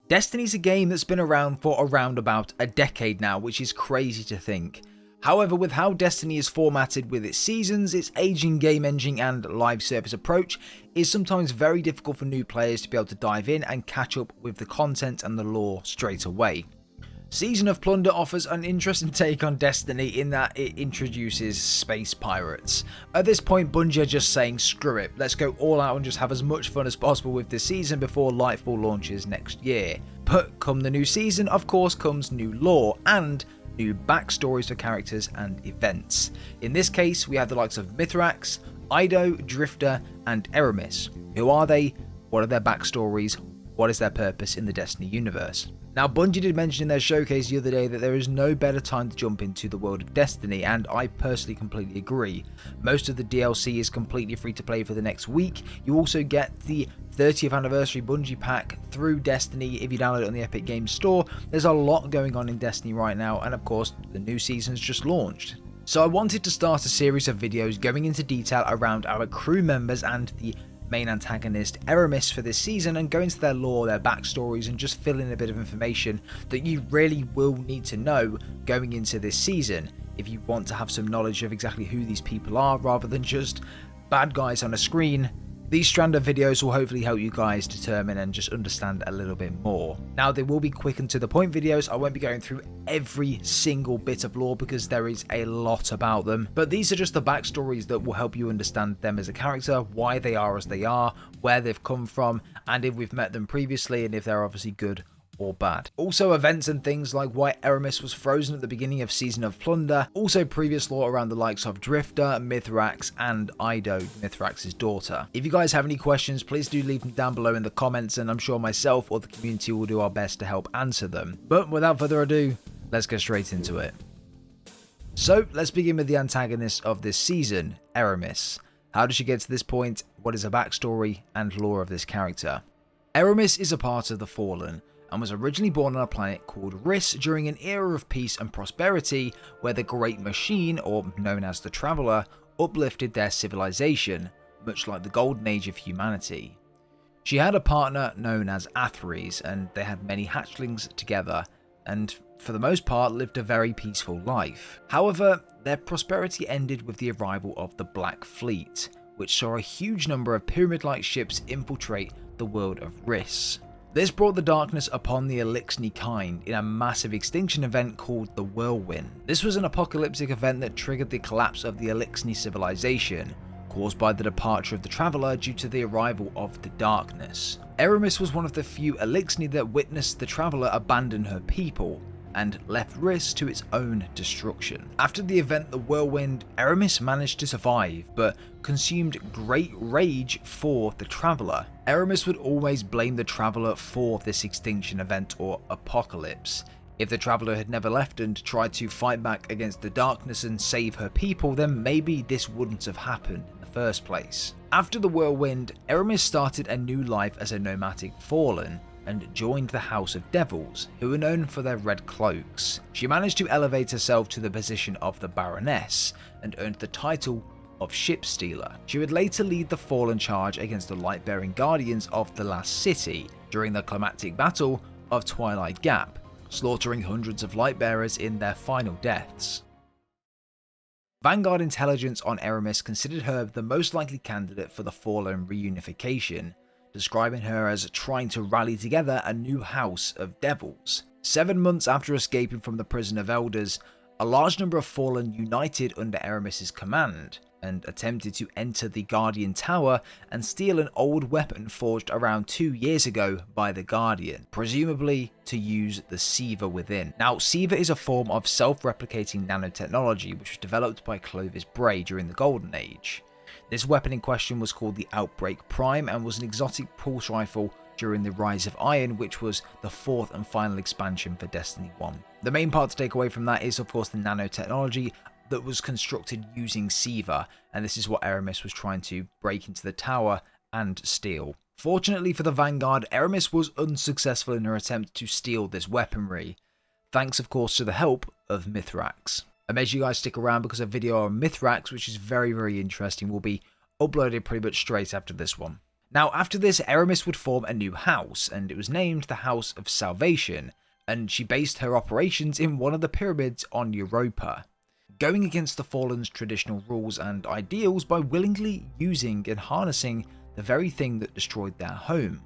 Destiny's a game that's been around for around about a decade now, which is crazy to think. However, with how Destiny is formatted with its seasons, its aging game engine and live service approach is sometimes very difficult for new players to be able to dive in and catch up with the content and the lore straight away. Season of Plunder offers an interesting take on Destiny in that it introduces space pirates. At this point, Bungie are just saying screw it, let's go all out and just have as much fun as possible with this season before Lightfall launches next year. But come the new season, of course comes new lore and new backstories for characters and events. In this case, we have the likes of Mithrax, Ido, Drifter, and Eramis. Who are they? What are their backstories? What is their purpose in the Destiny universe? Now, Bungie did mention in their showcase the other day that there is no better time to jump into the world of Destiny, and I personally completely agree. Most of the DLC is completely free to play for the next week. You also get the 30th anniversary Bungie pack through Destiny if you download it on the Epic Games Store. There's a lot going on in Destiny right now, and of course, the new season's just launched. So I wanted to start a series of videos going into detail around our crew members and the main antagonist Eramis for this season, and go into their lore, their backstories, and just fill in a bit of information that you really will need to know going into this season if you want to have some knowledge of exactly who these people are rather than just bad guys on a screen. These strand of videos will hopefully help you guys determine and just understand a little bit more. Now, they will be quick and to the point videos. I won't be going through every single bit of lore because there is a lot about them. But these are just the backstories that will help you understand them as a character, why they are as they are, where they've come from, and if we've met them previously and if they're obviously good or bad. Also events and things like why Eramis was frozen at the beginning of Season of Plunder. Also previous lore around the likes of Drifter, Mithrax, and Ido, Mithrax's daughter. If you guys have any questions, please do leave them down below in the comments, and I'm sure myself or the community will do our best to help answer them. But without further ado, let's get straight into it. So let's begin with the antagonist of this season, Eramis. How did she get to this point? What is her backstory and lore of this character? Eramis is a part of the Fallen, and was originally born on a planet called Riss during an era of peace and prosperity where the Great Machine, or known as the Traveller, uplifted their civilization, much like the Golden Age of humanity. She had a partner known as Atheres, and they had many hatchlings together, and for the most part lived a very peaceful life. However, their prosperity ended with the arrival of the Black Fleet, which saw a huge number of pyramid-like ships infiltrate the world of Riss. This brought the darkness upon the Elixni kind in a massive extinction event called the Whirlwind. This was an apocalyptic event that triggered the collapse of the Elixni civilization, caused by the departure of the Traveller due to the arrival of the darkness. Eramis was one of the few Elixni that witnessed the Traveller abandon her people, and left Riss to its own destruction. After the event The Whirlwind, Eramis managed to survive, but consumed great rage for the Traveller. Eramis would always blame the Traveller for this extinction event or apocalypse. If the Traveller had never left and tried to fight back against the darkness and save her people, then maybe this wouldn't have happened in the first place. After the Whirlwind, Eramis started a new life as a nomadic Fallen, and joined the House of Devils, who were known for their red cloaks. She managed to elevate herself to the position of the Baroness, and earned the title of Ship Stealer. She would later lead the Fallen charge against the light-bearing guardians of the Last City during the climactic battle of Twilight Gap, slaughtering hundreds of Lightbearers in their final deaths. Vanguard intelligence on Eramis considered her the most likely candidate for the Fallen reunification, describing her as trying to rally together a new house of devils. 7 months after escaping from the prison of elders, a large number of Fallen united under Eramis's command, and attempted to enter the Guardian Tower and steal an old weapon forged around 2 years ago by the Guardian, presumably to use the Siva within. Now, Siva is a form of self-replicating nanotechnology which was developed by Clovis Bray during the Golden Age. This weapon in question was called the Outbreak Prime and was an exotic pulse rifle during the Rise of Iron, which was the 4th and final expansion for Destiny 1. The main part to take away from that is of course the nanotechnology that was constructed using Siva, and this is what Eramis was trying to break into the tower and steal. Fortunately for the Vanguard, Eramis was unsuccessful in her attempt to steal this weaponry, thanks of course to the help of Mithrax. And make sure you guys stick around because a video on Mithrax, which is very interesting, will be uploaded pretty much straight after this one. Now after this, Eramis would form a new house, and it was named the House of Salvation, and she based her operations in one of the pyramids on Europa, going against the Fallen's traditional rules and ideals by willingly using and harnessing the very thing that destroyed their home,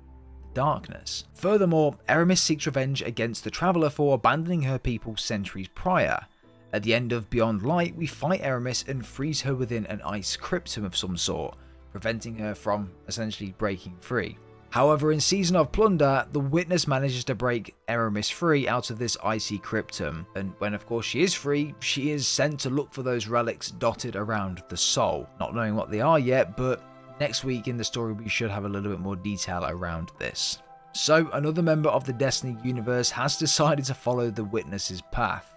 darkness. Furthermore, Eramis seeks revenge against the Traveller for abandoning her people centuries prior. At the end of Beyond Light, we fight Eramis and freeze her within an ice cryptum of some sort, preventing her from essentially breaking free. However, in Season of Plunder, the Witness manages to break Eramis free out of this icy cryptum, and when of course she is free, she is sent to look for those relics dotted around the soul, not knowing what they are yet, but next week in the story we should have a little bit more detail around this. So another member of the Destiny universe has decided to follow the Witness's path,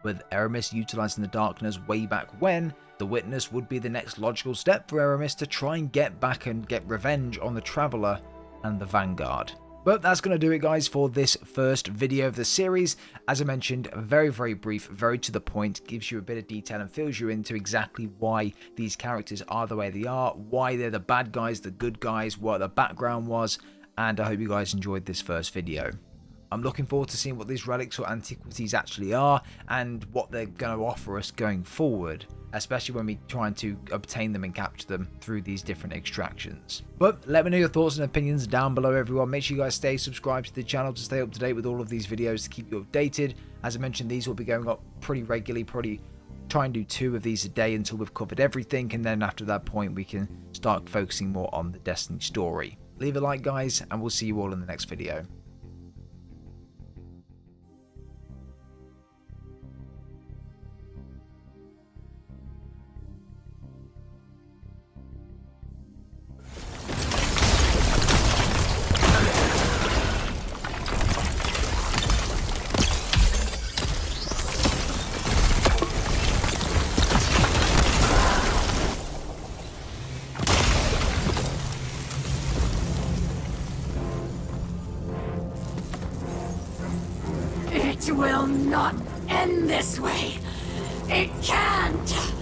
with Eramis utilising the darkness way back when. The Witness would be the next logical step for Eramis to try and get back and get revenge on the Traveller and the Vanguard. But that's going to do it, guys, for this first video of the series. As I mentioned, very brief, very to the point, gives you a bit of detail and fills you into exactly why these characters are the way they are, why they're the bad guys, the good guys, what the background was, and I hope you guys enjoyed this first video. I'm looking forward to seeing what these relics or antiquities actually are and what they're going to offer us going forward, especially when we try to obtain them and capture them through these different extractions. But let me know your thoughts and opinions down below, everyone. Make sure you guys stay subscribed to the channel to stay up to date with all of these videos to keep you updated. As I mentioned, these will be going up pretty regularly, probably try and do 2 of these a day until we've covered everything, and then after that point we can start focusing more on the Destiny story. Leave a like, guys, and we'll see you all in the next video. It will not end this way. It can't.